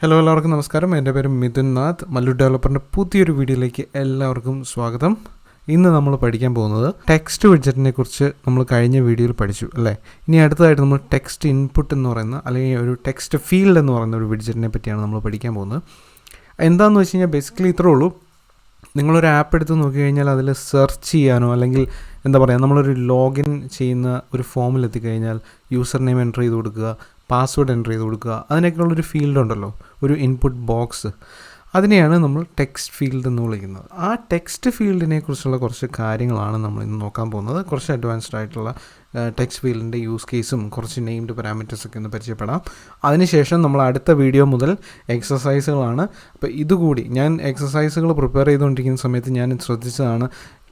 Hello എല്ലാവർക്കും നമസ്കാരം. എൻ്റെ പേര് മിഥുൻ നാഥ്. മല്ലു ഡെവലപ്പറിൻ്റെ പുതിയൊരു വീഡിയോയിലേക്ക് എല്ലാവർക്കും സ്വാഗതം. ഇന്ന് നമ്മൾ പഠിക്കാൻ പോകുന്നത് ടെക്സ്റ്റ് വിഡ്ജറ്റിനെ കുറിച്ച് നമ്മൾ കഴിഞ്ഞ വീഡിയോയിൽ പഠിച്ചു അല്ലേ. ഇനി അടുത്തതായിട്ട് നമ്മൾ ടെക്സ്റ്റ് ഇൻപുട്ട് എന്ന് പറയുന്ന അല്ലെങ്കിൽ ഒരു ടെക്സ്റ്റ് ഫീൽഡ് എന്ന് പറയുന്ന ഒരു വിഡ്ജറ്റിനെ പറ്റിയാണ് നമ്മൾ പഠിക്കാൻ പോകുന്നത്. എന്താണെന്ന് വെച്ച് കഴിഞ്ഞാൽ ബേസിക്കലി ഇത്രേ ഉള്ളൂ. നിങ്ങളൊരു ആപ്പ് എടുത്ത് നോക്കിക്കഴിഞ്ഞാൽ അതിൽ സെർച്ച് ചെയ്യാനോ അല്ലെങ്കിൽ എന്താ പറയുക, നമ്മളൊരു ലോഗിൻ ചെയ്യുന്ന ഒരു ഫോമിൽ എത്തിക്കഴിഞ്ഞാൽ യൂസർ നെയിം എൻ്റർ ചെയ്ത് കൊടുക്കുക, പാസ്വേഡ് എൻ്റർ ചെയ്ത് കൊടുക്കുക, അതിനൊക്കെയുള്ളൊരു ഫീൽഡ് ഉണ്ടല്ലോ, ഒരു ഇൻപുട്ട് ബോക്സ്. അതിനെയാണ് നമ്മൾ ടെക്സ്റ്റ് ഫീൽഡ് എന്ന് വിളിക്കുന്നത്. ആ ടെക്സ്റ്റ് ഫീൽഡിനെ കുറിച്ചുള്ള കുറച്ച് കാര്യങ്ങളാണ് നമ്മൾ ഇന്ന് നോക്കാൻ പോകുന്നത്. കുറച്ച് അഡ്വാൻസ്ഡ് ആയിട്ടുള്ള ടെക്സ്റ്റ് ഫീൽഡിൻ്റെ യൂസ് കേസും കുറച്ച് നെയിംഡ് പാരാമീറ്റേഴ്സൊക്കെ ഒന്ന് പരിചയപ്പെടാം. അതിനുശേഷം നമ്മൾ അടുത്ത വീഡിയോ മുതൽ എക്സസൈസുകളാണ്. അപ്പോൾ ഇതുകൂടി ഞാൻ എക്സസൈസുകൾ പ്രിപ്പയർ ചെയ്തുകൊണ്ടിരിക്കുന്ന സമയത്ത് ഞാൻ ശ്രദ്ധിച്ചതാണ്,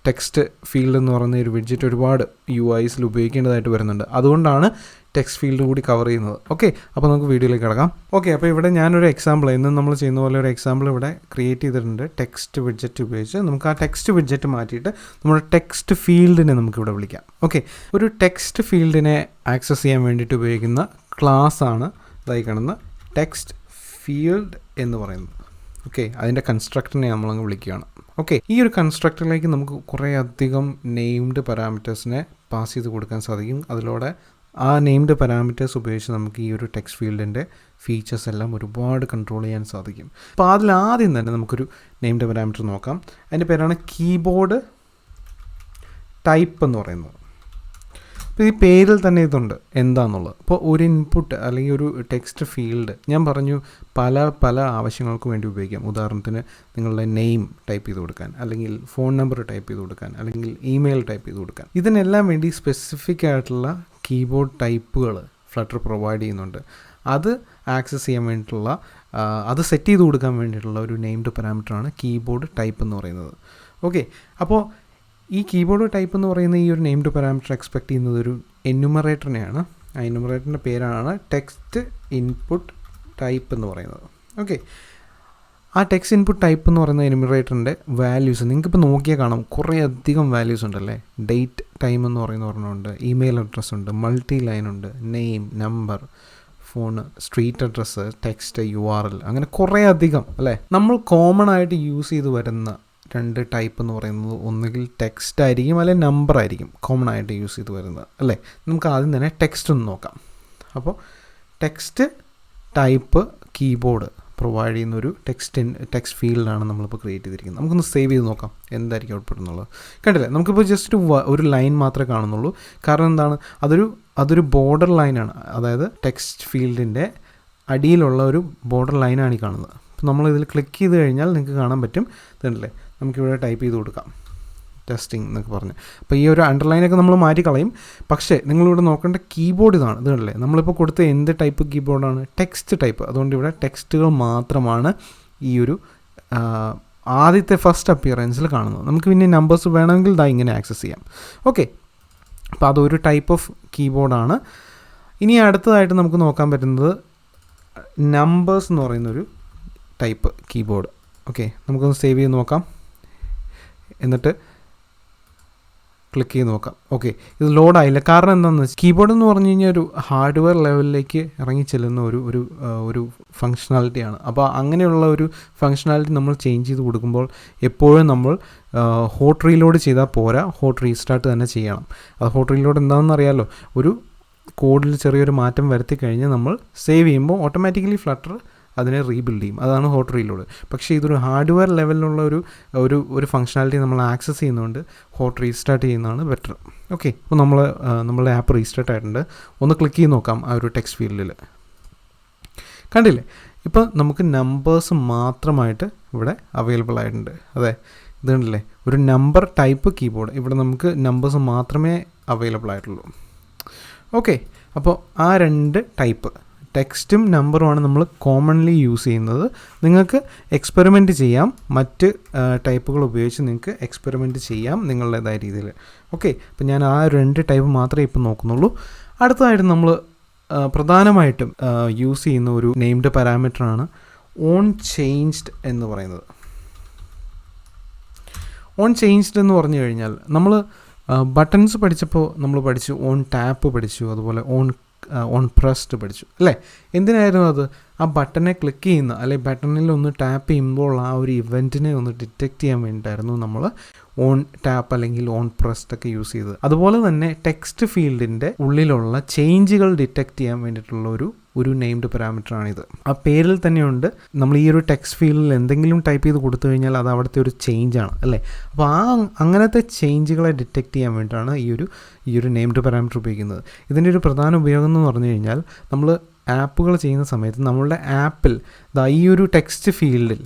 ടെക്സ്റ്റ് ഫീൽഡ് എന്ന് പറയുന്ന ഒരു വിഡ്ജറ്റ് ഒരുപാട് UIസിൽ ഉപയോഗിക്കേണ്ടതായിട്ട് വരുന്നുണ്ട്. അതുകൊണ്ടാണ് ടെക്സ്റ്റ് ഫീൽഡ് കൂടി കവർ ചെയ്യുന്നത്. ഓക്കെ, അപ്പോൾ നമുക്ക് വീഡിയോയിലേക്ക് കിടക്കാം. ഓക്കെ, അപ്പോൾ ഇവിടെ ഞാനൊരു എക്സാമ്പിൾ, ഇന്ന് നമ്മൾ ചെയ്യുന്ന പോലെ ഒരു എക്സാമ്പിൾ ഇവിടെ ക്രിയേറ്റ് ചെയ്തിട്ടുണ്ട് ടെക്സ്റ്റ് വിഡ്ജറ്റ് ഉപയോഗിച്ച്. നമുക്ക് ആ ടെക്സ്റ്റ് വിഡ്ജറ്റ് മാറ്റിയിട്ട് നമ്മുടെ ടെക്സ്റ്റ് ഫീൽഡിനെ നമുക്കിവിടെ വിളിക്കാം. ഓക്കെ, ഒരു ടെക്സ്റ്റ് ഫീൽഡിനെ ആക്സസ് ചെയ്യാൻ വേണ്ടിയിട്ട് ഉപയോഗിക്കുന്ന ക്ലാസ്സാണ് ഇതായി കാണുന്ന ടെക്സ്റ്റ് ഫീൽഡ് എന്ന് പറയുന്നത്. ഓക്കെ, അതിൻ്റെ കൺസ്ട്രക്ടറിനെ നമ്മളങ്ങ് വിളിക്കുകയാണ്. ഓക്കെ, ഈ ഒരു കൺസ്ട്രക്ടറിലേക്ക് നമുക്ക് കുറേ അധികം നെയിംഡ് പാരാമീറ്റേഴ്സിനെ പാസ് ചെയ്ത് കൊടുക്കാൻ സാധിക്കും. അതിലൂടെ ആ നെയിംഡ് പാരാമീറ്റേഴ്സ് ഉപയോഗിച്ച് നമുക്ക് ഈ ഒരു ടെക്സ്റ്റ് ഫീൽഡിൻ്റെ ഫീച്ചേഴ്സ് എല്ലാം ഒരുപാട് കൺട്രോൾ ചെയ്യാൻ സാധിക്കും. അപ്പോൾ അതിലാദ്യം തന്നെ നമുക്കൊരു നെയിംഡ് പാരാമീറ്റർ നോക്കാം. അതിൻ്റെ പേരാണ് കീബോർഡ് ടൈപ്പ് എന്ന് പറയുന്നത്. അപ്പോൾ ഈ പേരിൽ തന്നെ ഇതുണ്ട് എന്താണെന്നുള്ളത്. അപ്പോൾ ഒരു ഇൻപുട്ട് അല്ലെങ്കിൽ ഒരു ടെക്സ്റ്റ് ഫീൽഡ് ഞാൻ പറഞ്ഞു പല ആവശ്യങ്ങൾക്കും വേണ്ടി ഉപയോഗിക്കാം. ഉദാഹരണത്തിന് നിങ്ങളുടെ നെയിം ടൈപ്പ് ചെയ്ത് കൊടുക്കാൻ, അല്ലെങ്കിൽ ഫോൺ നമ്പർ ടൈപ്പ് ചെയ്ത് കൊടുക്കാൻ, അല്ലെങ്കിൽ ഇമെയിൽ ടൈപ്പ് ചെയ്ത് കൊടുക്കാൻ. ഇതിനെല്ലാം വേണ്ടി സ്പെസിഫിക് ആയിട്ടുള്ള കീബോർഡ് ടൈപ്പുകൾ ഫ്ലട്ടർ പ്രൊവൈഡ് ചെയ്യുന്നുണ്ട്. അത് ആക്സസ് ചെയ്യാൻ വേണ്ടിയിട്ടുള്ള, അത് സെറ്റ് ചെയ്ത് കൊടുക്കാൻ വേണ്ടിയിട്ടുള്ള ഒരു നെയിംഡ് പാരാമീറ്ററാണ് കീബോർഡ് ടൈപ്പ് എന്ന് പറയുന്നത്. ഓക്കെ, അപ്പോൾ ഈ കീബോർഡ് ടൈപ്പ് എന്ന് പറയുന്ന ഈ ഒരു നെയിംഡ് പാരാമീറ്റർ എക്സ്പെക്ട് ചെയ്യുന്നത് ഒരു എന്യൂമറേറ്ററിനെയാണ്. ആ എന്യൂമറേറ്ററിൻ്റെ പേരാണ് ടെക്സ്റ്റ് ഇൻപുട്ട് ടൈപ്പ് എന്ന് പറയുന്നത്. ഓക്കെ, ആ ടെക്സ്റ്റ് ഇൻപുട്ട് ടൈപ്പ് എന്ന് പറയുന്ന എന്യൂമറേറ്ററിൻ്റെ വാല്യൂസ് നിങ്ങൾക്കിപ്പോൾ നോക്കിയാൽ കാണാം, കുറേ അധികം വാല്യൂസ് ഉണ്ടല്ലേ. ഡേറ്റ് ടൈം എന്ന് പറയുന്ന ഒരെണ്ണമുണ്ട്, ഇമെയിൽ അഡ്രസ്സ് ഉണ്ട്, മൾട്ടി ലൈൻ ഉണ്ട്, name, number, phone, street address, text, URL, അങ്ങനെ കുറേ അധികം അല്ലേ. നമ്മൾ കോമൺ ആയിട്ട് യൂസ് ചെയ്ത് വരുന്ന രണ്ട് ടൈപ്പ് എന്ന് പറയുന്നത് ഒന്നുകിൽ ടെക്സ്റ്റ് ആയിരിക്കും അല്ലെങ്കിൽ നമ്പർ ആയിരിക്കും കോമൺ ആയിട്ട് യൂസ് ചെയ്ത് വരുന്നത് അല്ലേ. നമുക്ക് ആദ്യം തന്നെ ടെക്സ്റ്റ് ഒന്ന് നോക്കാം. അപ്പോൾ ടെക്സ്റ്റ് ടൈപ്പ് കീബോർഡ് പ്രൊവൈഡ് ചെയ്യുന്ന ഒരു ടെക്സ്റ്റ് ഫീൽഡാണ് നമ്മളിപ്പോൾ ക്രിയേറ്റ് ചെയ്തിരിക്കുന്നത്. നമുക്കൊന്ന് സേവ് ചെയ്ത് നോക്കാം എന്തായിരിക്കും ഔട്ട്പുട്ട് എന്നുള്ളത്. കണ്ടില്ലേ, നമുക്കിപ്പോൾ ജസ്റ്റ് ഒരു ലൈൻ മാത്രമേ കാണുന്നുള്ളൂ. കാരണം എന്താണ്, അതൊരു ബോർഡർ ലൈനാണ്. അതായത് ടെക്സ്റ്റ് ഫീൽഡിൻ്റെ അടിയിലുള്ള ഒരു ബോർഡർ ലൈനാണ് ഈ കാണുന്നത്. അപ്പോൾ നമ്മളിതിൽ ക്ലിക്ക് ചെയ്ത് കഴിഞ്ഞാൽ നിങ്ങൾക്ക് കാണാൻ പറ്റും, ഇതല്ലേ, നമുക്കിവിടെ ടൈപ്പ് ചെയ്ത് കൊടുക്കാം ടെസ്റ്റിംഗ് എന്നൊക്കെ പറഞ്ഞ്. അപ്പോൾ ഈ ഒരു അണ്ടർലൈനൊക്കെ നമ്മൾ മാറ്റി കളയും. പക്ഷേ നിങ്ങളിവിടെ നോക്കേണ്ട കീബോർഡ് ഇതാണ്. ഇതല്ലേ, നമ്മളിപ്പോൾ കൊടുത്ത എന്ത് ടൈപ്പ് കീബോർഡാണ്? Text type. അതുകൊണ്ട് ഇവിടെ ടെക്സ്റ്റുകൾ മാത്രമാണ് ഈ ഒരു ആദ്യത്തെ ഫസ്റ്റ് അപ്പിയറൻസിൽ കാണുന്നത്. നമുക്ക് പിന്നെ നമ്പേഴ്സ് വേണമെങ്കിൽ ഇതാ ഇങ്ങനെ ആക്സസ് ചെയ്യാം. ഓക്കെ, അപ്പോൾ അതൊരു ടൈപ്പ് ഓഫ് കീബോർഡാണ്. ഇനി അടുത്തതായിട്ട് നമുക്ക് നോക്കാൻ പറ്റുന്നത് നമ്പേഴ്സ് എന്ന് പറയുന്നൊരു ടൈപ്പ് കീബോർഡ്. ഓക്കെ, നമുക്കൊന്ന് സേവ് ചെയ്ത് നോക്കാം, എന്നിട്ട് ക്ലിക്ക് ചെയ്ത് നോക്കാം. ഓക്കെ, ഇത് ലോഡായില്ല. കാരണം എന്താണെന്ന് വെച്ചാൽ കീബോർഡ് എന്ന് പറഞ്ഞു കഴിഞ്ഞാൽ ഒരു ഹാർഡ്വെയർ ലെവലിലേക്ക് ഇറങ്ങി ചെല്ലുന്ന ഒരു ഫങ്ഷണാലിറ്റിയാണ്. അപ്പോൾ അങ്ങനെയുള്ള ഒരു ഫങ്ഷണാലിറ്റി നമ്മൾ ചേഞ്ച് ചെയ്ത് കൊടുക്കുമ്പോൾ എപ്പോഴും നമ്മൾ ഹോട്ട് റീലോഡ് ചെയ്താൽ പോരാ, ഹോട്ട് റീസ്റ്റാർട്ട് തന്നെ ചെയ്യണം. അത് ഹോട്ട് റീലോഡ് എന്താണെന്ന് അറിയാമല്ലോ, ഒരു കോഡിൽ ചെറിയൊരു മാറ്റം വരുത്തി കഴിഞ്ഞാൽ നമ്മൾ സേവ് ചെയ്യുമ്പോൾ ഓട്ടോമാറ്റിക്കലി ഫ്ലട്ടർ അതിനെ റീബിൽഡ് ചെയ്യും. അതാണ് ഹോട്ട് റീലോഡ്. പക്ഷേ ഇതൊരു ഹാർഡ്വെയർ ലെവലിലുള്ള ഒരു ഫങ്ഷനാലിറ്റി നമ്മൾ ആക്സസ് ചെയ്യുന്നതുകൊണ്ട് ഹോട്ട് റീസ്റ്റാർട്ട് ചെയ്യുന്നതാണ് ബെറ്റർ. ഓക്കെ, അപ്പോൾ നമ്മളുടെ ആപ്പ് റീസ്റ്റാർട്ട് ആയിട്ടുണ്ട്. ഒന്ന് ക്ലിക്ക് ചെയ്ത് നോക്കാം ആ ഒരു ടെക്സ്റ്റ് ഫീൽഡിൽ. കണ്ടില്ലേ, ഇപ്പോൾ നമുക്ക് നമ്പേഴ്സ് മാത്രമായിട്ട് ഇവിടെ അവൈലബിൾ ആയിട്ടുണ്ട്. അതെ, ഇത് കണ്ടില്ലേ, ഒരു നമ്പർ ടൈപ്പ് കീബോർഡ്. ഇവിടെ നമുക്ക് നമ്പേഴ്സ് മാത്രമേ അവൈലബിൾ ആയിട്ടുള്ളൂ. ഓക്കെ, അപ്പോൾ ആ രണ്ട് ടൈപ്പ് ടെക്സ്റ്റും നമ്പറുമാണ് നമ്മൾ കോമൺലി യൂസ് ചെയ്യുന്നത്. നിങ്ങൾക്ക് എക്സ്പെരിമെൻറ്റ് ചെയ്യാം, മറ്റ് ടൈപ്പുകൾ ഉപയോഗിച്ച് നിങ്ങൾക്ക് എക്സ്പെരിമെൻറ്റ് ചെയ്യാം നിങ്ങളുടേതായ രീതിയിൽ. ഓക്കെ, അപ്പോൾ ഞാൻ ആ രണ്ട് ടൈപ്പ് മാത്രമേ ഇപ്പോൾ നോക്കുന്നുള്ളൂ. അടുത്തതായിട്ട് നമ്മൾ പ്രധാനമായിട്ടും യൂസ് ചെയ്യുന്ന ഒരു നെയിംഡ് പാരാമീറ്ററാണ് ഓൺ ചേഞ്ച്ഡ് എന്ന് പറയുന്നത്. ഓൺ ചേഞ്ച്ഡ് എന്ന് പറഞ്ഞു കഴിഞ്ഞാൽ നമ്മൾ ബട്ടൺസ് പഠിച്ചപ്പോൾ നമ്മൾ പഠിച്ചു, ഓൺ ടാപ്പ് പഠിച്ചു, അതുപോലെ ഓൺ പ്രസ്ഡ് പഠിച്ചു അല്ലേ. എന്തിനായിരുന്നു അത്? ആ ബട്ടനെ ക്ലിക്ക് ചെയ്യുന്ന അല്ലെങ്കിൽ ബട്ടണിൽ ഒന്ന് ടാപ്പ് ചെയ്യുമ്പോൾ ആ ഒരു ഇവൻറ്റിനെ ഒന്ന് ഡിറ്റക്റ്റ് ചെയ്യാൻ വേണ്ടിയിട്ടായിരുന്നു നമ്മൾ ഓൺ ടാപ്പ് അല്ലെങ്കിൽ ഓൺ പ്രസ്ഡ് ഒക്കെ യൂസ് ചെയ്തത്. അതുപോലെ തന്നെ ടെക്സ്റ്റ് ഫീൽഡിൻ്റെ ഉള്ളിലുള്ള ചേഞ്ചുകൾ ഡിറ്റക്റ്റ് ചെയ്യാൻ വേണ്ടിയിട്ടുള്ള ഒരു നെയിംഡ് പാരാമീറ്ററാണിത്. ആ പേരിൽ തന്നെയുണ്ട്. നമ്മൾ ഈ ഒരു ടെക്സ്റ്റ് ഫീൽഡിൽ എന്തെങ്കിലും ടൈപ്പ് ചെയ്ത് കൊടുത്തു കഴിഞ്ഞാൽ അത് അവിടുത്തെ ഒരു ചേഞ്ചാണ് അല്ലേ. അപ്പോൾ അങ്ങനത്തെ ചേഞ്ചുകളെ ഡിറ്റക്റ്റ് ചെയ്യാൻ വേണ്ടിയിട്ടാണ് ഈ ഒരു നെയിംഡ് പാരാമീറ്റർ ഉപയോഗിക്കുന്നത്. ഇതിൻ്റെ ഒരു പ്രധാന ഉപയോഗം എന്ന് പറഞ്ഞു കഴിഞ്ഞാൽ നമ്മൾ ആപ്പുകൾ ചെയ്യുന്ന സമയത്ത് നമ്മളുടെ ആപ്പിൽ ഈ ഒരു ടെക്സ്റ്റ് ഫീൽഡിൽ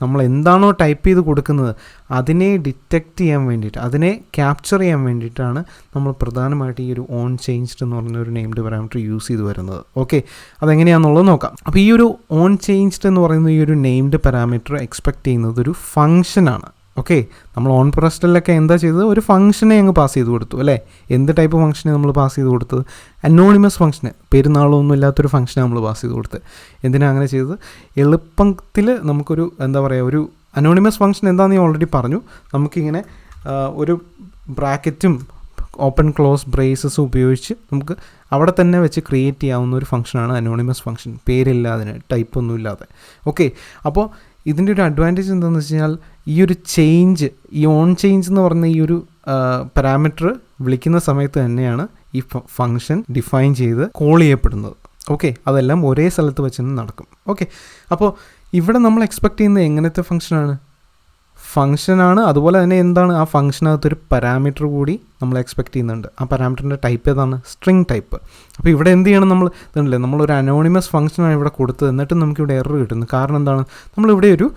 നമ്മൾ എന്താണോ ടൈപ്പ് ചെയ്ത് കൊടുക്കുന്നത് അതിനെ ഡിറ്റക്റ്റ് ചെയ്യാൻ വേണ്ടിയിട്ട്, അതിനെ ക്യാപ്ചർ ചെയ്യാൻ വേണ്ടിയിട്ടാണ് നമ്മൾ പ്രധാനമായിട്ട് ഈ ഒരു ഓൺ ചേഞ്ച്ഡ് എന്ന് പറഞ്ഞ ഒരു നെയിംഡ് പാരാമീറ്റർ യൂസ് ചെയ്ത് വരുന്നത്. ഓക്കെ, അതെങ്ങനെയാണെന്നുള്ളത് നോക്കാം. അപ്പോൾ ഈ ഒരു ഓൺ ചേഞ്ച്ഡ് എന്ന് പറയുന്ന ഈ ഒരു നെയിംഡ് പാരാമീറ്റർ എക്സ്പെക്റ്റ് ചെയ്യുന്നത് ഒരു ഫംഗ്ഷനാണ്. ഓക്കെ, നമ്മൾ ഓൺ പ്രസ്ഡിലൊക്കെ എന്താ ചെയ്തത്, ഒരു ഫംഗ്ഷനെ അങ്ങ് പാസ് ചെയ്ത് കൊടുത്തു അല്ലേ. എന്ത് ടൈപ്പ് ഫംഗ്ഷനെ നമ്മൾ പാസ് ചെയ്ത് കൊടുത്തത്? അനോണിമസ് ഫംഗ്ഷന്, പെരുന്നാളൊന്നും ഇല്ലാത്തൊരു ഫംഗ്ഷനെ നമ്മൾ പാസ് ചെയ്ത് കൊടുത്തത്. എന്തിനാണ് അങ്ങനെ ചെയ്തത്? എളുപ്പത്തിൽ നമുക്കൊരു എന്താ പറയുക, ഒരു അനോണിമസ് ഫംഗ്ഷൻ എന്താണെന്ന് ഞാൻ ഓൾറെഡി പറഞ്ഞു. നമുക്കിങ്ങനെ ഒരു ബ്രാക്കറ്റും ഓപ്പൺ ക്ലോസ് ബ്രേസസും ഉപയോഗിച്ച് നമുക്ക് അവിടെ തന്നെ വെച്ച് ക്രിയേറ്റ് ചെയ്യാവുന്ന ഒരു ഫംഗ്ഷനാണ് അനോണിമസ് ഫംഗ്ഷൻ. പേരില്ലാതിന്, ടൈപ്പൊന്നും ഇല്ലാതെ. ഓക്കെ, അപ്പോൾ ഇതിൻ്റെ ഒരു അഡ്വാൻറ്റേജ് എന്താണെന്ന് വെച്ച് കഴിഞ്ഞാൽ ഈ ഒരു ചേഞ്ച്, ഈ ഓൺ ചേഞ്ച് എന്ന് പറഞ്ഞ ഈ ഒരു പാരാമീറ്റർ വിളിക്കുന്ന സമയത്ത് തന്നെയാണ് ഈ ഫംഗ്ഷൻ ഡിഫൈൻ ചെയ്ത് കോൾ ചെയ്യപ്പെടുന്നത്. ഓക്കെ, അതെല്ലാം ഒരേ സ്ഥലത്ത് വെച്ച് തന്നെ നടക്കും. ഓക്കെ, അപ്പോൾ ഇവിടെ നമ്മൾ എക്സ്പെക്റ്റ് ചെയ്യുന്നത് എങ്ങനത്തെ ഫംഗ്ഷനാണ്. അതുപോലെ തന്നെ എന്താണ് ആ ഫംഗ്ഷനകത്തൊരു പാരാമീറ്റർ കൂടി നമ്മൾ എക്സ്പെക്റ്റ് ചെയ്യുന്നുണ്ട്. ആ പാരാമീറ്ററിൻ്റെ ടൈപ്പ് ഏതാണ്? String type. അപ്പോൾ ഇവിടെ എന്ത് ചെയ്യണം, നമ്മൾ ഇതുണ്ടല്ലേ, നമ്മളൊരു അനോണിമസ് ഫംഗ്ഷനാണ് ഇവിടെ കൊടുത്തത്, എന്നിട്ട് നമുക്കിവിടെ എറർ കിട്ടുന്നു. കാരണം എന്താണ്, നമ്മളിവിടെ ഒരു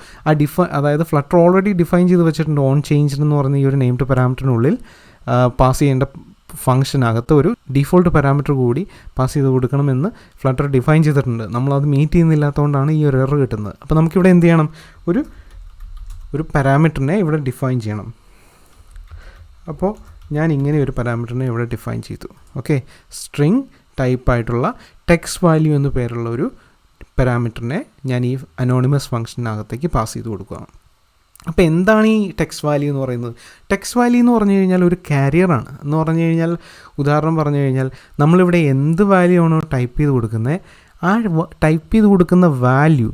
അതായത് ഫ്ലട്ടർ ഓൾറെഡി ഡിഫൈൻ ചെയ്ത് വെച്ചിട്ടുണ്ട് ഓൺ ചേഞ്ച് എന്ന് പറയുന്ന ഈ ഒരു നെയിംഡ് പാരാമീറ്ററിനുള്ളിൽ പാസ് ചെയ്യേണ്ട ഫംഗ്ഷനകത്ത് ഒരു ഡിഫോൾട്ട് പാരാമീറ്റർ കൂടി പാസ് ചെയ്ത് കൊടുക്കണമെന്ന് ഫ്ലട്ടർ ഡിഫൈൻ ചെയ്തിട്ടുണ്ട്. നമ്മളത് മീറ്റ് ചെയ്യുന്നില്ലാത്തതുകൊണ്ടാണ് ഈ ഒരു എറർ കിട്ടുന്നത്. അപ്പോൾ നമുക്കിവിടെ എന്ത് ചെയ്യണം, ഒരു പാരാമീറ്ററിനെ ഇവിടെ ഡിഫൈൻ ചെയ്യണം. അപ്പോൾ ഞാൻ ഇങ്ങനെ ഒരു പാരാമീറ്ററിനെ ഇവിടെ ഡിഫൈൻ ചെയ്തു. ഓക്കെ, സ്ട്രിങ് ടൈപ്പായിട്ടുള്ള ടെക്സ്റ്റ് വാല്യൂ എന്ന് പേരുള്ള ഒരു പാരാമീറ്ററിനെ ഞാൻ ഈ അനോണിമസ് ഫംഗ്ഷനകത്തേക്ക് പാസ് ചെയ്ത് കൊടുക്കുകയാണ്. അപ്പോൾ എന്താണ് ഈ ടെക്സ്റ്റ് വാല്യൂ എന്ന് പറയുന്നത്? ടെക്സ്റ്റ് വാല്യൂ എന്ന് പറഞ്ഞു കഴിഞ്ഞാൽ ഒരു കാരിയറാണ്. എന്ന് പറഞ്ഞു കഴിഞ്ഞാൽ, ഉദാഹരണം പറഞ്ഞു കഴിഞ്ഞാൽ, നമ്മളിവിടെ എന്ത് വാല്യൂ ആണോ ടൈപ്പ് ചെയ്ത് കൊടുക്കുന്നത്, ആ ടൈപ്പ് ചെയ്ത് കൊടുക്കുന്ന വാല്യൂ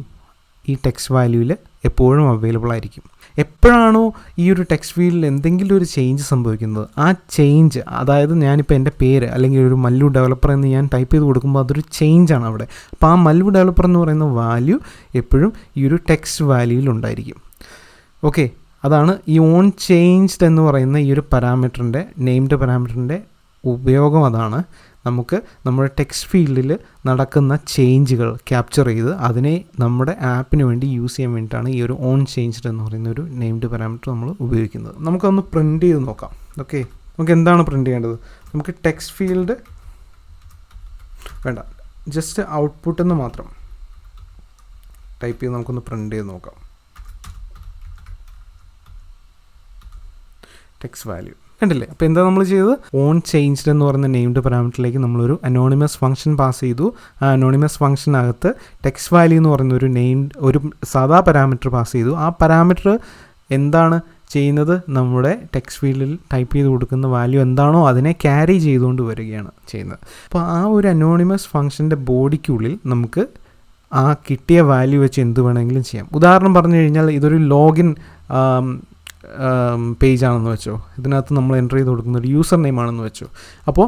ഈ ടെക്സ്റ്റ് വാല്യൂവിൽ എപ്പോഴും അവൈലബിൾ ആയിരിക്കും. എപ്പോഴാണോ ഈ ഒരു ടെക്സ്റ്റ് ഫീൽഡിൽ എന്തെങ്കിലും ഒരു ചേഞ്ച് സംഭവിക്കുന്നത്, ആ ചേഞ്ച്, അതായത് ഞാനിപ്പോൾ എൻ്റെ പേര് അല്ലെങ്കിൽ ഒരു മല്ലു ഡെവലപ്പർ എന്ന് ഞാൻ ടൈപ്പ് ചെയ്ത് കൊടുക്കുമ്പോൾ അതൊരു ചേഞ്ചാണ് അവിടെ. അപ്പോൾ ആ മല്ലു ഡെവലപ്പർ എന്ന് പറയുന്ന വാല്യൂ എപ്പോഴും ഈ ഒരു ടെക്സ്റ്റ് വാല്യൂവിൽ ഉണ്ടായിരിക്കും. ഓക്കെ, അതാണ് ഈ ഓൺ ചേഞ്ച്ഡ് എന്ന് പറയുന്ന ഈ ഒരു പാരാമീറ്ററിൻ്റെ, നെയിംഡ് പാരാമീറ്ററിൻ്റെ ഉപയോഗം. അതാണ് നമുക്ക് നമ്മുടെ ടെക്സ്റ്റ് ഫീൽഡിൽ നടക്കുന്ന ചേഞ്ചുകൾ ക്യാപ്ചർ ചെയ്ത് അതിനെ നമ്മുടെ ആപ്പിന് വേണ്ടി യൂസ് ചെയ്യാൻ വേണ്ടിയിട്ടാണ് ഈ ഒരു ഓൺ ചേഞ്ച്ഡ് എന്ന് പറയുന്ന ഒരു നെയിംഡ് പാരാമീറ്റർ നമ്മൾ ഉപയോഗിക്കുന്നത്. നമുക്കൊന്ന് പ്രിൻറ്റ് ചെയ്ത് നോക്കാം. ഓക്കെ, നമുക്ക് എന്താണ് പ്രിൻറ്റ് ചെയ്യേണ്ടത്? നമുക്ക് ടെക്സ്റ്റ് ഫീൽഡ് വേണ്ട, ജസ്റ്റ് ഔട്ട്പുട്ട് എന്ന് മാത്രം ടൈപ്പ് ചെയ്ത് നമുക്കൊന്ന് പ്രിൻറ്റ് ചെയ്ത് നോക്കാം. ടെക്സ്റ്റ് വാല്യൂ കണ്ടില്ലേ? അപ്പോൾ എന്താ നമ്മൾ ചെയ്തത്? ഓൺ ചേഞ്ച്ഡ് എന്ന് പറയുന്ന നെയിംഡ് പാരാമീറ്ററിലേക്ക് നമ്മളൊരു അനോണിമസ് ഫംഗ്ഷൻ പാസ് ചെയ്തു. ആ അനോണിമസ് ഫംഗ്ഷനകത്ത് ടെക്സ്റ്റ് വാല്യൂ എന്ന് പറയുന്ന ഒരു സാധാ പാരാമീറ്റർ പാസ് ചെയ്തു. ആ പാരാമീറ്റർ എന്താണ് ചെയ്യുന്നത്? നമ്മുടെ ടെക്സ്റ്റ് ഫീൽഡിൽ ടൈപ്പ് ചെയ്ത് കൊടുക്കുന്ന വാല്യൂ എന്താണോ അതിനെ ക്യാരി ചെയ്തുകൊണ്ട് വരികയാണ് ചെയ്യുന്നത്. അപ്പോൾ ആ ഒരു അനോണിമസ് ഫംഗ്ഷൻ്റെ ബോഡിക്കുള്ളിൽ നമുക്ക് ആ കിട്ടിയ വാല്യൂ വെച്ച് എന്ത് വേണമെങ്കിലും ചെയ്യാം. ഉദാഹരണം പറഞ്ഞു കഴിഞ്ഞാൽ, ഇതൊരു ലോഗിൻ പേജാണെന്ന് വെച്ചോ, ഇതിനകത്ത് നമ്മൾ എൻ്റർ ചെയ്ത് കൊടുക്കുന്ന ഒരു യൂസർ നെയിം ആണെന്ന് വെച്ചോ. അപ്പോൾ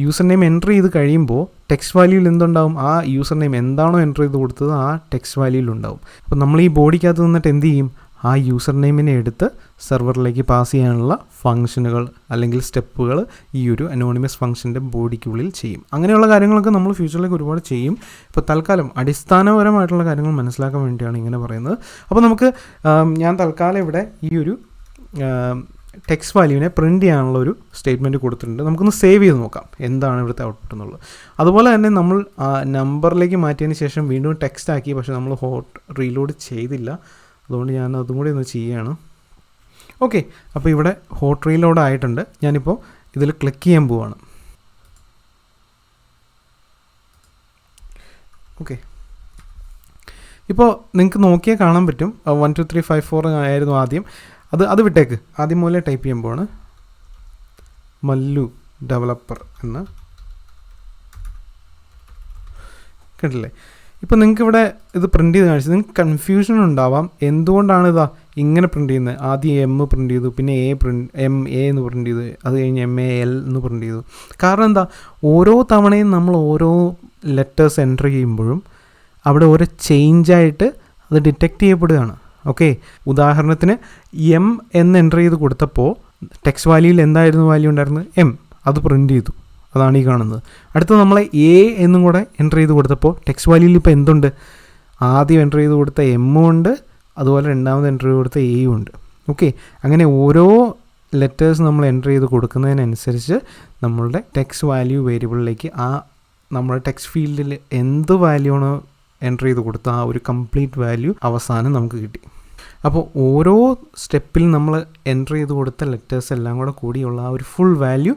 യൂസർ നെയിം എൻ്റർ ചെയ്ത് കഴിയുമ്പോൾ ടെക്സ്റ്റ് വാല്യൂവിൽ എന്തുണ്ടാവും? ആ യൂസർ നെയിം എന്താണോ എൻ്റർ ചെയ്ത് കൊടുത്തത് ആ ടെക്സ്റ്റ് വാല്യൂവിലുണ്ടാവും. അപ്പോൾ നമ്മൾ ഈ ബോഡിക്കകത്ത് നിന്നിട്ട് എന്ത് ചെയ്യും? ആ യൂസർ നെയിമിനെ എടുത്ത് സെർവറിലേക്ക് പാസ് ചെയ്യാനുള്ള ഫംഗ്ഷനുകൾ അല്ലെങ്കിൽ സ്റ്റെപ്പുകൾ ഈ ഒരു അനോണിമസ് ഫംഗ്ഷൻ്റെ ബോഡിക്കുള്ളിൽ ചെയ്യും. അങ്ങനെയുള്ള കാര്യങ്ങളൊക്കെ നമ്മൾ ഫ്യൂച്ചറിലേക്ക് ഒരുപാട് ചെയ്യും. ഇപ്പോൾ തൽക്കാലം അടിസ്ഥാനപരമായിട്ടുള്ള കാര്യങ്ങൾ മനസ്സിലാക്കാൻ വേണ്ടിയാണ് ഇങ്ങനെ പറയുന്നത്. അപ്പോൾ നമുക്ക് ഞാൻ തൽക്കാലം ഇവിടെ ഈ ഒരു ടെക്സ്റ്റ് വാല്യൂവിനെ പ്രിൻറ്റ് ചെയ്യാനുള്ള ഒരു സ്റ്റേറ്റ്മെൻറ്റ് കൊടുത്തിട്ടുണ്ട്. നമുക്കൊന്ന് സേവ് ചെയ്ത് നോക്കാം എന്താണ് ഇവിടുത്തെ ഔട്ട്പുട്ട് എന്നുള്ളത്. അതുപോലെ തന്നെ നമ്മൾ നമ്പറിലേക്ക് മാറ്റിയതിന് ശേഷം വീണ്ടും ടെക്സ്റ്റ് ആക്കി, പക്ഷേ നമ്മൾ റീലോഡ് ചെയ്തില്ല. അതുകൊണ്ട് ഞാൻ അതും കൂടി ഒന്ന് ചെയ്യുകയാണ്. ഓക്കെ, അപ്പോൾ ഇവിടെ ഹോട്ട് റീലോഡ് ആയിട്ടുണ്ട്. ഞാനിപ്പോൾ ഇതിൽ ക്ലിക്ക് ചെയ്യാൻ പോവാണ്. ഓക്കെ, ഇപ്പോൾ നിങ്ങൾക്ക് നോക്കിയാൽ കാണാൻ പറ്റും 1 2 3 5 4 ആയിരുന്നു ആദ്യം. അത് വിട്ടേക്ക്. ആദ്യം മൂലം ടൈപ്പ് ചെയ്യുമ്പോൾ മല്ലു ഡെവലപ്പർ എന്ന് കണ്ടില്ലേ? ഇപ്പോൾ നിങ്ങൾക്ക് ഇവിടെ ഇത് പ്രിൻറ്റ് ചെയ്ത് കാണിച്ചത് നിങ്ങൾക്ക് കൺഫ്യൂഷൻ ഉണ്ടാവാം, എന്തുകൊണ്ടാണ് ഇതാ ഇങ്ങനെ പ്രിൻറ്റ് ചെയ്യുന്നത്. ആദ്യം എം പ്രിൻറ്റ് ചെയ്തു, പിന്നെ എം എ എന്ന് പ്രിൻറ്റ് ചെയ്തു, അത് കഴിഞ്ഞ് MAL എന്ന് പ്രിൻറ്റ് ചെയ്തു. കാരണം എന്താ, ഓരോ തവണയും നമ്മൾ ഓരോ ലെറ്റേഴ്സ് എൻ്റർ ചെയ്യുമ്പോഴും അവിടെ ഓരോ ചേഞ്ചായിട്ട് അത് ഡിറ്റക്റ്റ് ചെയ്യപ്പെടുകയാണ്. ഓക്കെ, ഉദാഹരണത്തിന് എം എന്ന് എൻ്റർ ചെയ്ത് കൊടുത്തപ്പോൾ ടെക്സ്റ്റ് വാല്യൂയിൽ എന്തായിരുന്നു വാല്യൂ ഉണ്ടായിരുന്നത്, എം, അത് പ്രിൻറ്റ് ചെയ്തു. അതാണ് ഈ കാണുന്നത്. അടുത്ത നമ്മൾ എ എന്നും കൂടെ എൻ്റർ ചെയ്ത് കൊടുത്തപ്പോൾ ടെക്സ്റ്റ് വാല്യൂയിൽ ഇപ്പോൾ എന്തുണ്ട്, ആദ്യം എൻ്റർ ചെയ്ത് കൊടുത്ത എമ്മും ഉണ്ട്, അതുപോലെ രണ്ടാമത് എൻ്റർ ചെയ്ത് കൊടുത്ത എയും ഉണ്ട്. ഓക്കെ, അങ്ങനെ ഓരോ ലെറ്റേഴ്സ് നമ്മൾ എൻ്റർ ചെയ്ത് കൊടുക്കുന്നതിനനുസരിച്ച് നമ്മളുടെ ടെക്സ്റ്റ് വാല്യൂ വേരിയബിളിലേക്ക് ആ നമ്മുടെ ടെക്സ്റ്റ് ഫീൽഡിൽ എന്ത് വാല്യൂ ആണോ എൻ്റർ ചെയ്ത് കൊടുത്ത ആ ഒരു കംപ്ലീറ്റ് വാല്യൂ അവസാനം നമുക്ക് കിട്ടി. അപ്പോൾ ഓരോ സ്റ്റെപ്പിൽ നമ്മൾ എൻ്റർ ചെയ്ത് കൊടുത്ത ലെറ്റേഴ്സ് എല്ലാം കൂടെ കൂടിയുള്ള ആ ഒരു ഫുൾ വാല്യൂ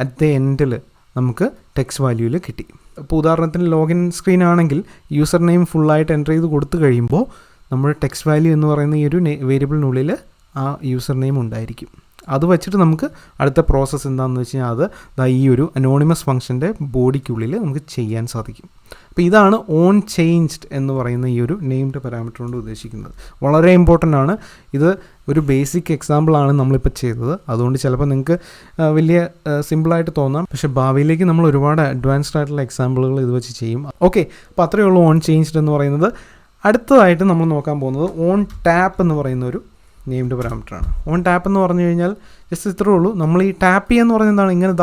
അറ്റ് ദ എൻഡിൽ നമുക്ക് ടെക്സ്റ്റ് വാല്യൂവിൽ കിട്ടി. ഇപ്പോൾ ഉദാഹരണത്തിന് ലോഗിൻ സ്ക്രീൻ ആണെങ്കിൽ യൂസർ നെയിം ഫുള്ളായിട്ട് എൻ്റർ ചെയ്ത് കൊടുത്തു കഴിയുമ്പോൾ നമ്മുടെ ടെക്സ്റ്റ് വാല്യൂ എന്ന് പറയുന്ന ഈ ഒരു വേരിയബിളിനുള്ളിൽ ആ യൂസർ നെയിം ഉണ്ടായിരിക്കും. അത് വെച്ചിട്ട് നമുക്ക് അടുത്ത പ്രോസസ്സ് എന്താണെന്ന് വെച്ച് കഴിഞ്ഞാൽ അത് ഈ ഒരു അനോണിമസ് ഫംഗ്ഷൻ്റെ ബോഡിക്കുള്ളിൽ നമുക്ക് ചെയ്യാൻ സാധിക്കും. അപ്പോൾ ഇതാണ് ഓൺ ചേഞ്ച്ഡ് എന്ന് പറയുന്ന ഈ ഒരു നെയിംഡ് പാരാമീറ്റർ കൊണ്ട് ഉദ്ദേശിക്കുന്നത്. വളരെ ഇമ്പോർട്ടൻ്റ് ആണ്. ഇത് ഒരു ബേസിക് എക്സാമ്പിളാണ് നമ്മളിപ്പോൾ ചെയ്തത്. അതുകൊണ്ട് ചിലപ്പോൾ നിങ്ങൾക്ക് വലിയ സിമ്പിളായിട്ട് തോന്നാം, പക്ഷേ ഭാവിയിലേക്ക് നമ്മൾ ഒരുപാട് അഡ്വാൻസ്ഡ് ആയിട്ടുള്ള എക്സാമ്പിളുകൾ ഇത് വെച്ച് ചെയ്യും. ഓക്കെ, അപ്പോൾ അത്രയേ ഉള്ളൂ ഓൺ ചേഞ്ച്ഡ് എന്ന് പറയുന്നത്. അടുത്തതായിട്ട് നമ്മൾ നോക്കാൻ പോകുന്നത് ഓൺ ടാപ്പ് എന്ന് പറയുന്ന ഒരു നെയിംഡ് പാരാമീറ്ററാണ്. ഓൺ ടാപ്പ് എന്ന് പറഞ്ഞു കഴിഞ്ഞാൽ ജസ്റ്റ് ഇത്രയേ ഉള്ളൂ. നമ്മൾ ഈ ടാപ്പ് ചെയ്യുക എന്ന് പറയുന്നത് എന്താണ്, ഇങ്ങനെ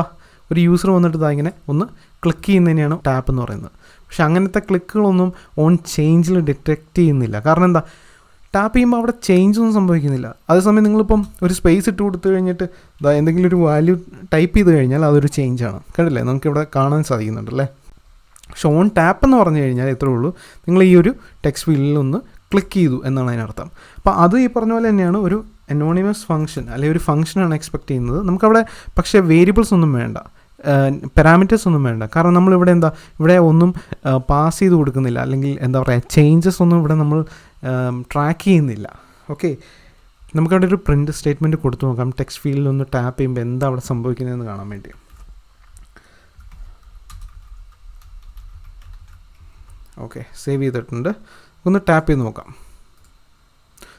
ഒരു യൂസർ വന്നിട്ട് ഇങ്ങനെ ഒന്ന് ക്ലിക്ക് ചെയ്യുന്നതിനെയാണ് ടാപ്പ് എന്ന് പറയുന്നത്. പക്ഷെ അങ്ങനത്തെ ക്ലിക്കുകളൊന്നും ഓൺ ചേഞ്ചിൽ ഡിറ്റക്റ്റ് ചെയ്യുന്നില്ല. കാരണം എന്താ, ടാപ്പ് ചെയ്യുമ്പോൾ അവിടെ ചേഞ്ച് ഒന്നും സംഭവിക്കുന്നില്ല. അതേസമയം നിങ്ങളിപ്പം ഒരു സ്പേസ് ഇട്ട് കൊടുത്തു കഴിഞ്ഞിട്ട് എന്തെങ്കിലും ഒരു വാല്യൂ ടൈപ്പ് ചെയ്ത് കഴിഞ്ഞാൽ അതൊരു ചേഞ്ചാണ്. കണ്ടില്ലേ, നമുക്കിവിടെ കാണാൻ സാധിക്കുന്നുണ്ടല്ലേ. പക്ഷെ ഓൺ ടാപ്പ് എന്ന് പറഞ്ഞു കഴിഞ്ഞാൽ ഇത്രയേ ഉള്ളൂ, നിങ്ങൾ ഈ ഒരു ടെക്സ്റ്റ് ഫീൽഡിൽ ഒന്ന് ക്ലിക്ക് ചെയ്തു എന്നാണ് അതിനർത്ഥം. അപ്പോൾ അത് ഈ പറഞ്ഞ പോലെ തന്നെയാണ് ഒരു അനോണിമസ് ഫംഗ്ഷൻ അല്ലെങ്കിൽ ഒരു ഫംഗ്ഷനാണ് എക്സ്പെക്റ്റ് ചെയ്യുന്നത്. നമുക്കവിടെ പക്ഷേ വേരിയബിൾസ് ഒന്നും വേണ്ട, പാരാമീറ്റേഴ്സ് ഒന്നും വേണ്ട. കാരണം നമ്മളിവിടെ ഇവിടെ ഒന്നും പാസ് ചെയ്ത് കൊടുക്കുന്നില്ല, അല്ലെങ്കിൽ എന്താ പറയുക, ചേഞ്ചസ് ഒന്നും ഇവിടെ നമ്മൾ ട്രാക്ക് ചെയ്യുന്നില്ല. ഓക്കെ, നമുക്കവിടെ ഒരു പ്രിൻറ്റ് സ്റ്റേറ്റ്മെൻറ്റ് കൊടുത്തു നോക്കാം. ടെക്സ്റ്റ് ഫീൽഡിൽ ഒന്ന് ടാപ്പ് ചെയ്യുമ്പോൾ എന്താ അവിടെ സംഭവിക്കുന്നതെന്ന് കാണാൻ വേണ്ടി. ഓക്കെ, സേവ് ചെയ്തിട്ടുണ്ട്. ഒന്ന് ടാപ്പ് ചെയ്ത് നോക്കാം.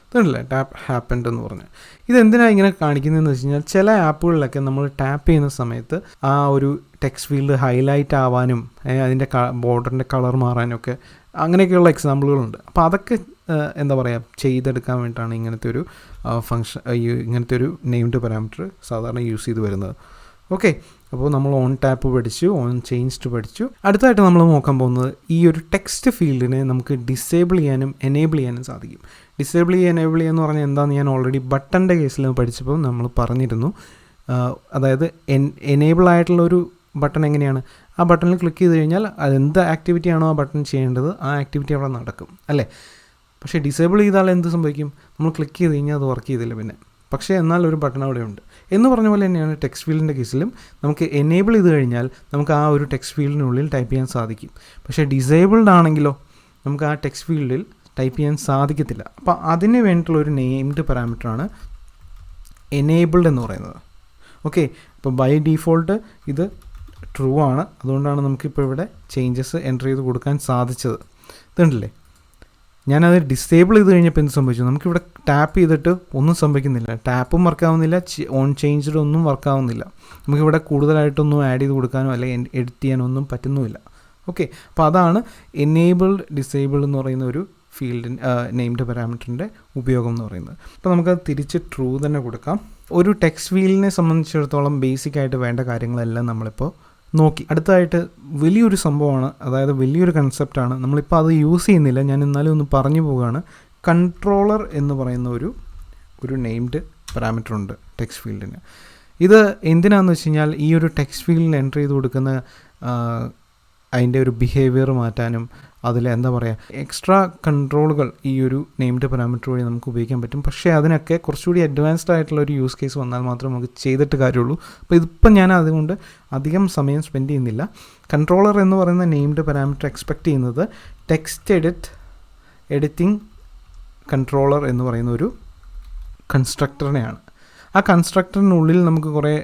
ഇതല്ലേ ടാപ്പ് ഹാപ്പൻഡ് എന്ന് പറഞ്ഞ്. ഇതെന്തിനാണ് ഇങ്ങനെ കാണിക്കുന്നതെന്ന് വെച്ച് കഴിഞ്ഞാൽ ചില ആപ്പുകളിലൊക്കെ നമ്മൾ ടാപ്പ് ചെയ്യുന്ന സമയത്ത് ആ ഒരു ടെക്സ്റ്റ് ഫീൽഡ് ഹൈലൈറ്റ് ആവാനും അതിൻ്റെ ബോർഡറിൻ്റെ കളർ മാറാനും ഒക്കെ അങ്ങനെയൊക്കെയുള്ള എക്സാമ്പിളുകളുണ്ട്. അപ്പോൾ അതൊക്കെ എന്താ പറയുക, ചെയ്തെടുക്കാൻ വേണ്ടിയിട്ടാണ് ഇങ്ങനത്തെ ഒരു ഫംഗ്ഷൻ, ഇങ്ങനത്തെ ഒരു നെയിംഡ് പാരാമീറ്റർ സാധാരണ യൂസ് ചെയ്ത് വരുന്നത്. ഓക്കെ, അപ്പോൾ നമ്മൾ ഓൺ ടാപ്പ് പഠിച്ചു, ഓൺ ചേഞ്ച്ഡ് പഠിച്ചു. അടുത്തായിട്ട് നമ്മൾ നോക്കാൻ പോകുന്നത് ഈ ഒരു ടെക്സ്റ്റ് ഫീൽഡിനെ നമുക്ക് ഡിസേബിൾ ചെയ്യാനും എനേബിൾ ചെയ്യാനും സാധിക്കും. ഡിസേബിൾ ചെയ്യുക എനേബിൾ ചെയ്യുക എന്ന് പറഞ്ഞാൽ എന്താണെന്ന് ഞാൻ ഓൾറെഡി ബട്ടൻ്റെ കേസിൽ പഠിച്ചപ്പോൾ നമ്മൾ പറഞ്ഞിരുന്നു. അതായത് എനേബിൾ ആയിട്ടുള്ളൊരു ബട്ടൺ എങ്ങനെയാണ്, ആ ബട്ടണിൽ ക്ലിക്ക് ചെയ്ത് കഴിഞ്ഞാൽ അതെന്ത് ആക്ടിവിറ്റി ആണോ ആ ബട്ടൺ ചെയ്യേണ്ടത് ആ ആക്ടിവിറ്റി അവിടെ നടക്കും അല്ലേ. പക്ഷേ ഡിസേബിൾ ചെയ്താൽ എന്ത് സംഭവിക്കും, നമ്മൾ ക്ലിക്ക് ചെയ്ത് കഴിഞ്ഞാൽ അത് വർക്ക് ചെയ്തില്ല പിന്നെ. പക്ഷേ എന്നാൽ ഒരു ബട്ടൺ അവിടെ ഉണ്ട് എന്ന് പറഞ്ഞ പോലെ തന്നെയാണ് ടെക്സ്റ്റ് ഫീൽഡിൻ്റെ കേസിലും. നമുക്ക് എനേബിൾ ചെയ്ത് കഴിഞ്ഞാൽ നമുക്ക് ആ ഒരു ടെക്സ്റ്റ് ഫീൽഡിനുള്ളിൽ ടൈപ്പ് ചെയ്യാൻ സാധിക്കും. പക്ഷേ ഡിസേബിൾഡ് ആണെങ്കിലോ നമുക്ക് ആ ടെക്സ്റ്റ് ഫീൽഡിൽ ടൈപ്പ് ചെയ്യാൻ സാധിക്കത്തില്ല. അപ്പോൾ അതിന് വേണ്ടിയിട്ടുള്ള ഒരു നെയിംഡ് പാരാമീറ്ററാണ് എനേബിൾഡ് എന്ന് പറയുന്നത്. ഓക്കെ, അപ്പോൾ ബൈ ഡീഫോൾട്ട് ഇത് ട്രൂ ആണ്. അതുകൊണ്ടാണ് നമുക്കിപ്പോൾ ഇവിടെ ചേഞ്ചസ് എൻ്റർ ചെയ്ത് കൊടുക്കാൻ സാധിച്ചത്. ഇതുണ്ടല്ലേ, ഞാനത് ഡിസേബിൾ ചെയ്ത് കഴിഞ്ഞപ്പോൾ എന്ത് സംഭവിച്ചു, നമുക്കിവിടെ ടാപ്പ് ചെയ്തിട്ട് ഒന്നും സംഭവിക്കുന്നില്ല. ടാപ്പും വർക്കാവുന്നില്ല, ഓൺ ചേഞ്ച്ഡ് ഒന്നും വർക്കാവുന്നില്ല. നമുക്കിവിടെ കൂടുതലായിട്ടൊന്നും ആഡ് ചെയ്ത് കൊടുക്കാനോ അല്ലെങ്കിൽ എഡിറ്റ് ചെയ്യാനോ ഒന്നും പറ്റുന്നുമില്ല. ഓക്കെ, അപ്പോൾ അതാണ് എനേബിൾഡ് ഡിസേബിൾഡ് എന്ന് പറയുന്ന ഒരു ഫീൽഡിന് നെയിംഡ് പാരാമീറ്ററിൻ്റെ ഉപയോഗം എന്ന് പറയുന്നത്. അപ്പോൾ നമുക്കത് തിരിച്ച് ട്രൂ തന്നെ കൊടുക്കാം. ഒരു ടെക്സ്റ്റ് ഫീൽഡിനെ സംബന്ധിച്ചിടത്തോളം ബേസിക്കായിട്ട് വേണ്ട കാര്യങ്ങളെല്ലാം നമ്മളിപ്പോൾ നോക്കി. അടുത്തതായിട്ട് വലിയൊരു സംഭവമാണ്, അതായത് വലിയൊരു കൺസെപ്റ്റാണ്. നമ്മളിപ്പോൾ അത് യൂസ് ചെയ്യുന്നില്ല, ഞാൻ എന്നാലും ഒന്ന് പറഞ്ഞു പോവുകയാണ്. കൺട്രോളർ എന്ന് പറയുന്ന ഒരു നെയിംഡ് പാരാമീറ്റർ ഉണ്ട് ടെക്സ്റ്റ് ഫീൽഡിന്. ഇത് എന്തിനാണെന്ന് വെച്ച് കഴിഞ്ഞാൽ ഈ ഒരു ടെക്സ്റ്റ് ഫീൽഡിൽ എൻ്റർ ചെയ്ത് കൊടുക്കുന്ന അതിൻ്റെ ഒരു ബിഹേവിയർ മാറ്റാനും അതിൽ എന്താ പറയുക എക്സ്ട്രാ കൺട്രോളുകൾ ഈ ഒരു നെയിംഡ് പാരാമീറ്റർ വഴി നമുക്ക് ഉപയോഗിക്കാൻ പറ്റും. പക്ഷേ അതിനൊക്കെ കുറച്ചുകൂടി അഡ്വാൻസ്ഡ് ആയിട്ടുള്ള ഒരു യൂസ് കേസ് വന്നാൽ മാത്രമേ നമുക്ക് ചെയ്തിട്ട് കാര്യമുള്ളൂ. അപ്പോൾ ഇതിപ്പം ഞാൻ അതുകൊണ്ട് അധികം സമയം സ്പെൻഡ് ചെയ്യുന്നില്ല. കൺട്രോളർ എന്ന് പറയുന്ന നെയിംഡ് പാരാമീറ്റർ എക്സ്പെക്റ്റ് ചെയ്യുന്നത് ടെക്സ്റ്റ് എഡിറ്റിംഗ് കൺട്രോളർ എന്ന് പറയുന്ന ഒരു കൺസ്ട്രക്ടറിനെയാണ്. ആ കൺസ്ട്രക്ടറിനുള്ളിൽ നമുക്ക് കുറേ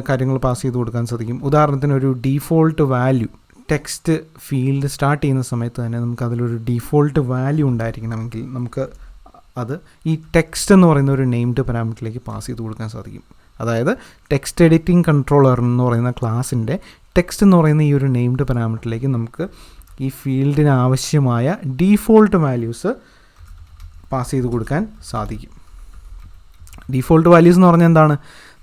കാര്യങ്ങൾ പാസ് ചെയ്ത് കൊടുക്കാൻ സാധിക്കും. ഉദാഹരണത്തിന് ഒരു default value text field start ചെയ്യുന്ന സമയത്ത് തന്നെ നമുക്ക് അതിലൊരു ഡിഫോൾട്ട് വാല്യൂ ഉണ്ടായിരിക്കണമെങ്കിൽ നമുക്ക് അത് ഈ ടെക്സ്റ്റ് എന്ന് പറയുന്ന ഒരു നെയിംഡ് പാരാമീറ്ററിലേക്ക് പാസ് ചെയ്ത് കൊടുക്കാൻ സാധിക്കും. അതായത് ടെക്സ്റ്റ് എഡിറ്റിംഗ് കൺട്രോളർ എന്ന് പറയുന്ന ക്ലാസ്സിൻ്റെ ടെക്സ്റ്റ് എന്ന് പറയുന്ന ഈ ഒരു നെയിംഡ് പാരാമീറ്ററിലേക്ക് നമുക്ക് ഈ ഫീൽഡിന് ആവശ്യമായ ഡീഫോൾട്ട് വാല്യൂസ് പാസ് ചെയ്ത് കൊടുക്കാൻ സാധിക്കും. ഡീഫോൾട്ട് വാല്യൂസ് എന്ന് പറഞ്ഞാൽ എന്താണ്?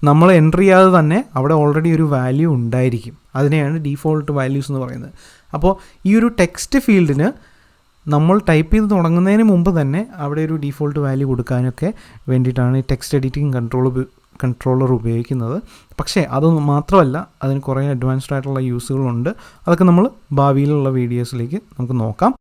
നമ്മൾ എൻ്റർ ചെയ്യാതെ തന്നെ അവിടെ ഓൾറെഡി ഒരു വാല്യൂ ഉണ്ടായിരിക്കും. അതിനെയാണ് ഡീഫോൾട്ട് വാല്യൂസ് എന്ന് പറയുന്നത്. അപ്പോൾ ഈ ഒരു ടെക്സ്റ്റ് ഫീൽഡിന് നമ്മൾ ടൈപ്പ് ചെയ്ത് തുടങ്ങുന്നതിന് മുമ്പ് തന്നെ അവിടെ ഒരു ഡീഫോൾട്ട് വാല്യൂ കൊടുക്കാനൊക്കെ വേണ്ടിയിട്ടാണ് ഈ ടെക്സ്റ്റ് എഡിറ്റിംഗ് കൺട്രോളർ ഉപയോഗിക്കുന്നത്. പക്ഷേ അത് മാത്രമല്ല, അതിന് കുറേ അഡ്വാൻസ്ഡ് ആയിട്ടുള്ള യൂസുകളുണ്ട്. അതൊക്കെ നമ്മൾ ഭാവിയിലുള്ള വീഡിയോസിലേക്ക് നമുക്ക് നോക്കാം.